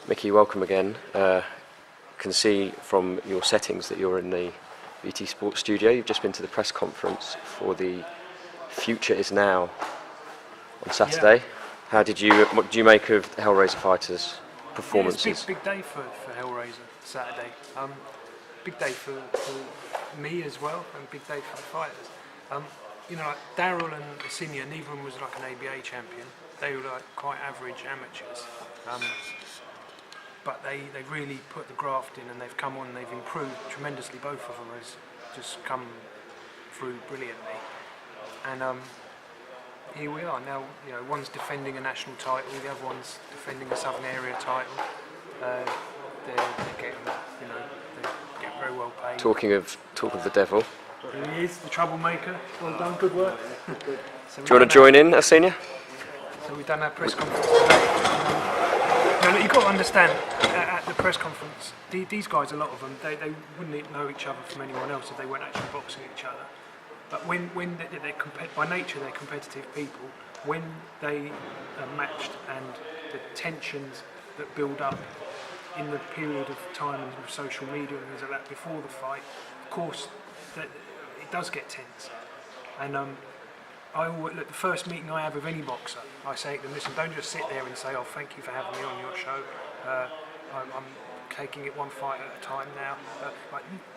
Mickey, welcome again. Can see from your settings that you're in the BT Sports studio. You've just been to the press conference for the Future Is Now on Saturday. Yeah. What did you make of the Hellraiser fighters' performances? Yeah, it's a big day for Hellraiser Saturday. Big day for me as well, and big day for the fighters. Like Daryl and Asinia, neither of them was like an ABA champion. They were like quite average amateurs. But they really put the graft in, and they've come on and they've improved tremendously. Both of them has just come through brilliantly. And here we are now. One's defending a national title, the other one's defending a Southern Area title. They're getting, they get very well paid. Talk of the devil. Here he is, the troublemaker. Well done, good work. So do you want to join in, Asinia? So we've done our press conference today. Now, you've got to understand, at the press conference, these guys, a lot of them, they wouldn't know each other from anyone else if they weren't actually boxing each other. But when they're by nature they're competitive people, when they are matched and the tensions that build up in the period of time and with social media and things like that before the fight, of course, it does get tense. And the first meeting I have with any boxer, I say to them, listen, don't just sit there and say, oh, thank you for having me on your show. I'm taking it one fight at a time now.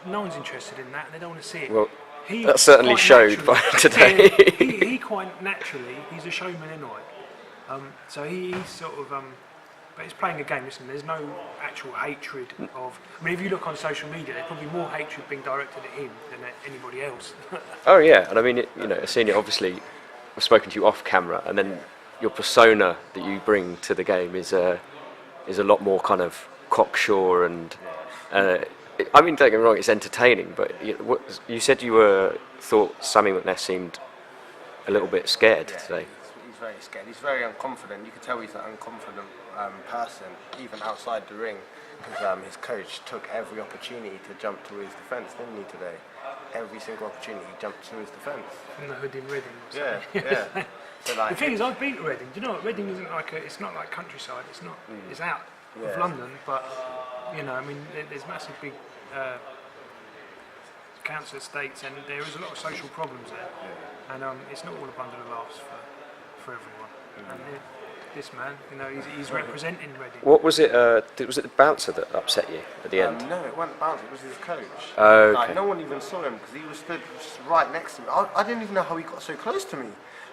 No one's interested in that. They don't want to see it. Well, that certainly showed by today. he quite naturally, he's a showman anyway. So he's sort of, but he's playing a game. Listen, there's no actual hatred of. I mean, if you look on social media, there's probably more hatred being directed at him than at anybody else. Oh yeah, and I mean, Asinia, obviously, I've spoken to you off camera, and then your persona that you bring to the game is a lot more kind of cocksure and. I mean, don't get me wrong, it's entertaining, but you said you thought Sammy McNess seemed a little bit scared today. He's very scared. He's very unconfident. You can tell he's an unconfident person, even outside the ring, because his coach took every opportunity to jump to his defence, didn't he, today? Every single opportunity he jumped to his defence. From the hood in Reading. Yeah. So the thing is, I've been to Reading. Do you know what? Reading isn't it's not like countryside. It's not. It's out of London, but I mean, there's massive big council estates, and there is a lot of social problems there, and it's not all up under the laughs for everyone. And this man, he's representing Reading. What was it? Was it the bouncer that upset you at the end? No, it wasn't the bouncer. It was his coach. Oh, okay. No one even saw him because he was stood right next to me. I didn't even know how he got so close to me.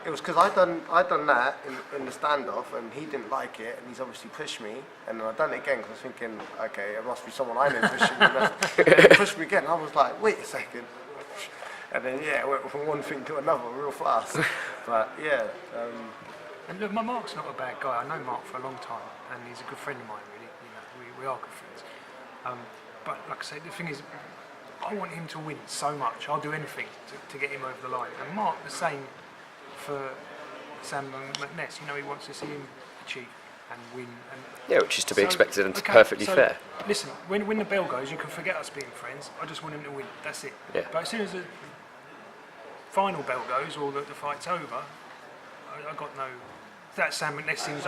It was because I'd done that in the standoff, and he didn't like it, and he's obviously pushed me, and then I'd done it again because I was thinking, okay, it must be someone I know pushing me. And he pushed me again. I was like, wait a second, and then it went from one thing to another real fast. But yeah. And look, Mark's not a bad guy. I know Mark for a long time, and he's a good friend of mine. Really, we are good friends. But like I say, the thing is, I want him to win so much. I'll do anything to get him over the line. And Mark, the same for Sam McNess. He wants to see him achieve and win. And which is to be expected and perfectly fair. Listen, when the bell goes, you can forget us being friends. I just want him to win. That's it. Yeah. But as soon as the final bell goes or the fight's over, I got no. That Sam McNess seems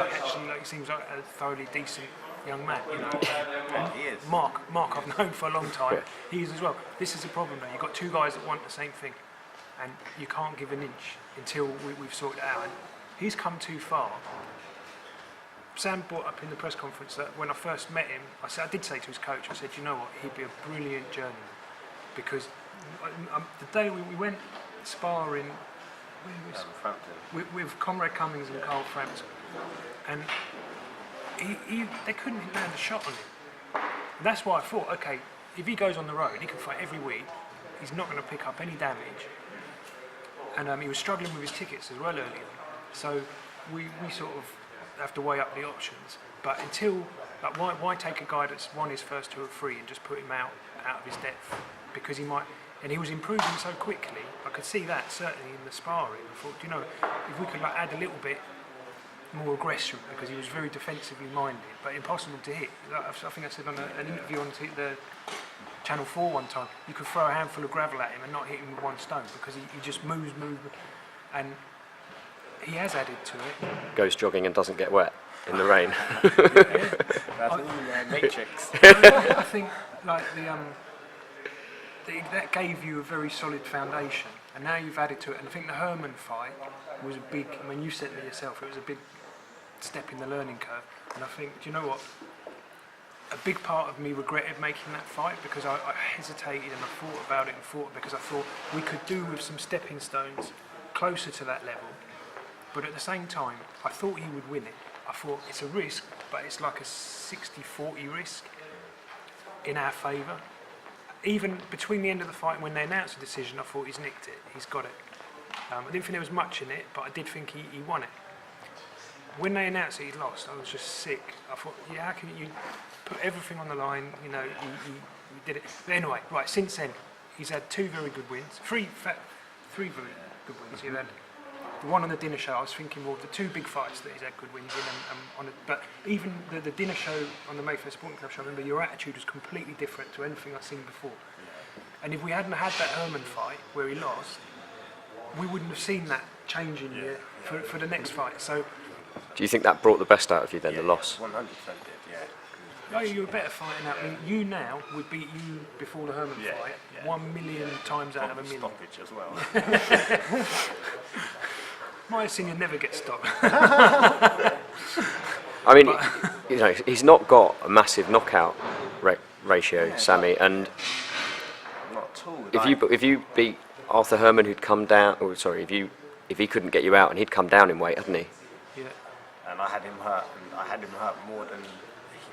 like a thoroughly decent young man. He is. Mark I've known for a long time. He is as well. This is a problem though. You've got two guys that want the same thing, and you can't give an inch until we've sorted it out. And he's come too far. Sam brought up in the press conference that when I first met him, I did say to his coach, I said, you know what, he'd be a brilliant journeyman, because the day we went sparring with Comrade Cummings and Carl Frampton, and they couldn't land a shot on him. And that's why I thought, okay, if he goes on the road, he can fight every week. He's not going to pick up any damage. And he was struggling with his tickets as well early on. So we sort of have to weigh up the options. But until, why take a guy that's won his first 2 or 3 and just put him out of his depth? Because he might, and he was improving so quickly. I could see that certainly in the sparring. I thought, if we could add a little bit more aggression, because he was very defensively minded, but impossible to hit. I think I said on an interview on the Channel 4 one time, you could throw a handful of gravel at him and not hit him with one stone, because he just moves, and he has added to it. Goes jogging and doesn't get wet in the rain. That's all Matrix. I think like that gave you a very solid foundation, and now you've added to it. And I think the Herman fight was a big. I mean, you said it yourself. It was a big step in the learning curve. And I think, do you know what? A big part of me regretted making that fight because I hesitated and I thought about it because I thought we could do with some stepping stones closer to that level. But at the same time, I thought he would win it. I thought it's a risk, but it's like a 60-40 risk in our favour. Even between the end of the fight and when they announced the decision, I thought he's nicked it, he's got it. I didn't think there was much in it, but I did think he won it. When they announced that he'd lost, I was just sick. I thought, yeah, how can you put everything on the line, you know, you did it. But anyway, right, since then, he's had 2 very good wins, 3 very good wins. He had the one on the dinner show. I was thinking more of the 2 big fights that he's had good wins in. But even the dinner show on the Mayfair Sporting Club show, I remember your attitude was completely different to anything I've seen before. And if we hadn't had that Herman fight where he lost, we wouldn't have seen that change in you for the next fight. So, do you think that brought the best out of you then, the loss? 100% did, yeah. Oh, you're a better fighter now. I mean, you now would beat you before the Herman fight 1 million times out of a million. Stoppage as well. My Asinia never gets stopped. I mean, you know, he's not got a massive knockout ratio, Sammy, and Not at all. if you beat Arthur Herman, who'd come down, or sorry, if he couldn't get you out, and he'd come down in weight, hadn't he? Yeah. And I had him hurt, and I had him hurt more than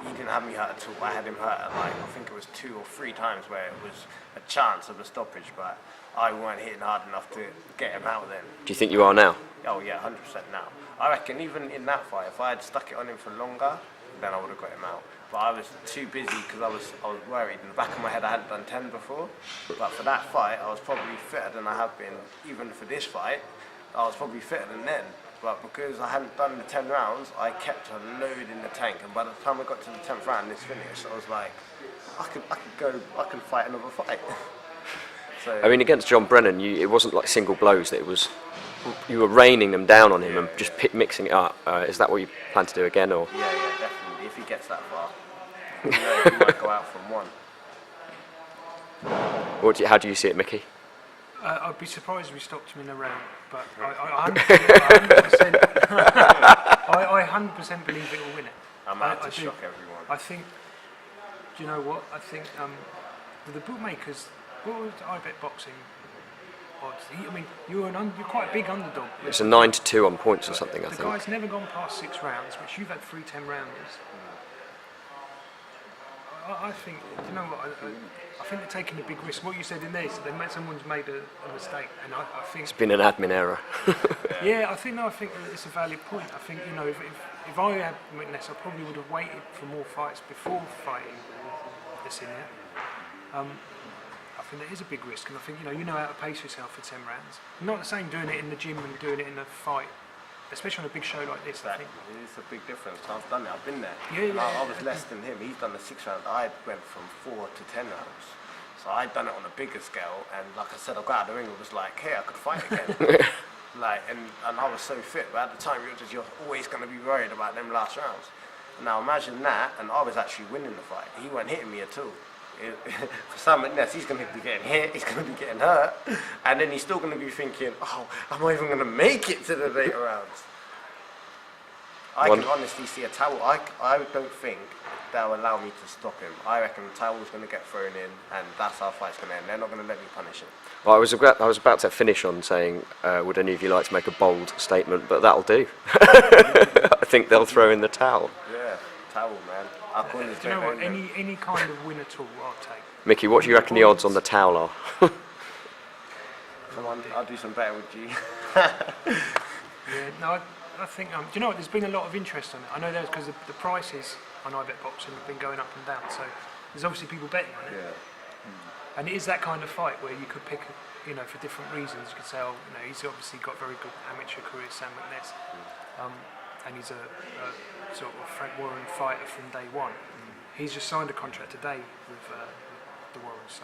he didn't have me hurt at all. I had him hurt at like I think it was 2 or 3 times where it was a chance of a stoppage, but I weren't hitting hard enough to get him out then. Do you think you are now? Oh yeah, 100% now. I reckon even in that fight, if I had stuck it on him for longer, then I would have got him out. But I was too busy because I was worried. In the back of my head, I hadn't done 10 before. But for that fight, I was probably fitter than I have been. Even for this fight, I was probably fitter than then. But because I hadn't done the 10 rounds, I kept a load in the tank. And by the time I got to the 10th round, this finish, I was like, I can fight another fight. So, I mean, against John Brennan, it wasn't like single blows. That it was, you were raining them down on him and just mixing it up. Is that what you plan to do again, or? Yeah, definitely. If he gets that far, you know, he might go out from 1. How do you see it, Mickey? I'd be surprised if we stopped him in a round, but I 100% believe it will win it. I'm out to shock everyone. I think, do you know what? I think the bookmakers, what was I bet boxing odds? I mean, you're quite a big underdog. It's a 9-2 on points or something, I think. The guy's never gone past 6 rounds, which you've had 3 10-rounders. I think, you know what, I think they're taking a big risk. What you said in there is that someone's made a mistake, and I think... It's been an admin error. I think it's a valid point. I think, you know, if I had witnessed, I probably would have waited for more fights before fighting Asinia. I think there is a big risk, and I think, you know how to pace yourself for 10 rounds. Not the same doing it in the gym and doing it in a fight, especially on a big show like this. I think it's a big difference. I've done it. I've been there. I was less than him. He's done the 6 rounds. I went from 4 to 10 rounds. So I'd done it on a bigger scale. And like I said, I got out of the ring. It was like, hey, I could fight again. And I was so fit. But at the time, you're always going to be worried about them last rounds. Now imagine that, and I was actually winning the fight. He wasn't hitting me at all. For some illness, he's going to be getting hit, he's going to be getting hurt, and then he's still going to be thinking, oh, am I even going to make it to the later rounds? I can honestly see a towel. I don't think they'll allow me to stop him. I reckon the towel's going to get thrown in, and that's how the fight's going to end. They're not going to let me punish him. Well, I was about to finish on saying, would any of you like to make a bold statement, but that'll do. I think they'll throw in the towel. Yeah, towel, man. Do you know what? Any kind of win at all, I'll take. Mickey, what do you reckon the odds on the towel are? Come on, I'll do some better with you. I think, do you know what, there's been a lot of interest on it. I know there's because the prices on I Bet Boxing have been going up and down, so there's obviously people betting on it. Yeah. And it is that kind of fight where you could pick, you know, for different reasons. You could say, oh, you know, he's obviously got very good amateur career, Sam McNess, and he's a sort of Frank Warren fighter from day one. He's just signed a contract today with the Warrens,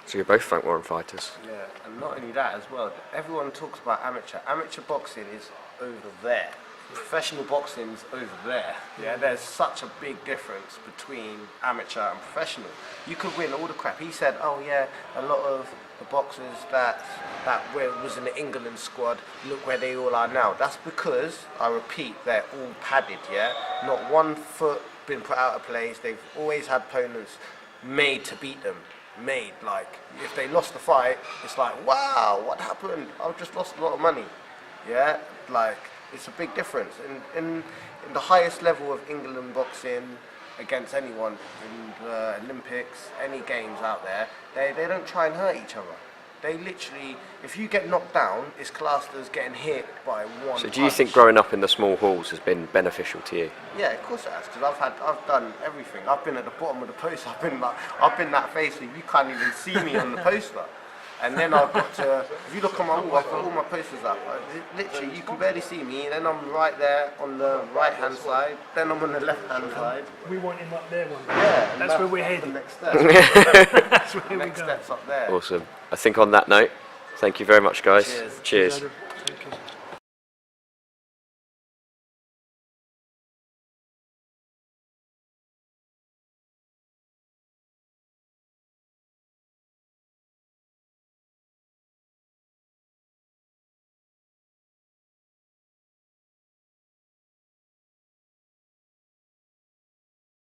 So you're both Frank Warren fighters. Yeah, and not only that as well. Everyone talks about amateur. Amateur boxing is over there. professional boxing's over there. Yeah, there's such a big difference between amateur and professional. You could win all the crap. He said, oh yeah, a lot of the boxers that was in the England squad, look where they all are now. That's because, I repeat, they're all padded, yeah? Not one foot been put out of place. They've always had opponents made to beat them. Made, like, if they lost the fight, it's like, wow, what happened? I've just lost a lot of money. Yeah, like, it's a big difference. In the highest level of England boxing, against anyone in the Olympics, any games out there, they don't try and hurt each other. They literally, if you get knocked down, it's classed as getting hit by one So do you punch. think growing up in the small halls has been beneficial to you? Yeah, of course it has, because I've done everything. I've been at the bottom of the post. I've been that face where you can't even see me on the poster. And then I've got to, if you look on my wall, I've got all my posters up. Literally, you can barely see me. Then I'm right there on the right hand side. Then I'm on the left hand side. We want him up there one day. Yeah, and That's where we're the heading. next step. That's where The we next go. step's up there. Awesome. I think on that note, thank you very much, guys. Cheers. Cheers. Adam.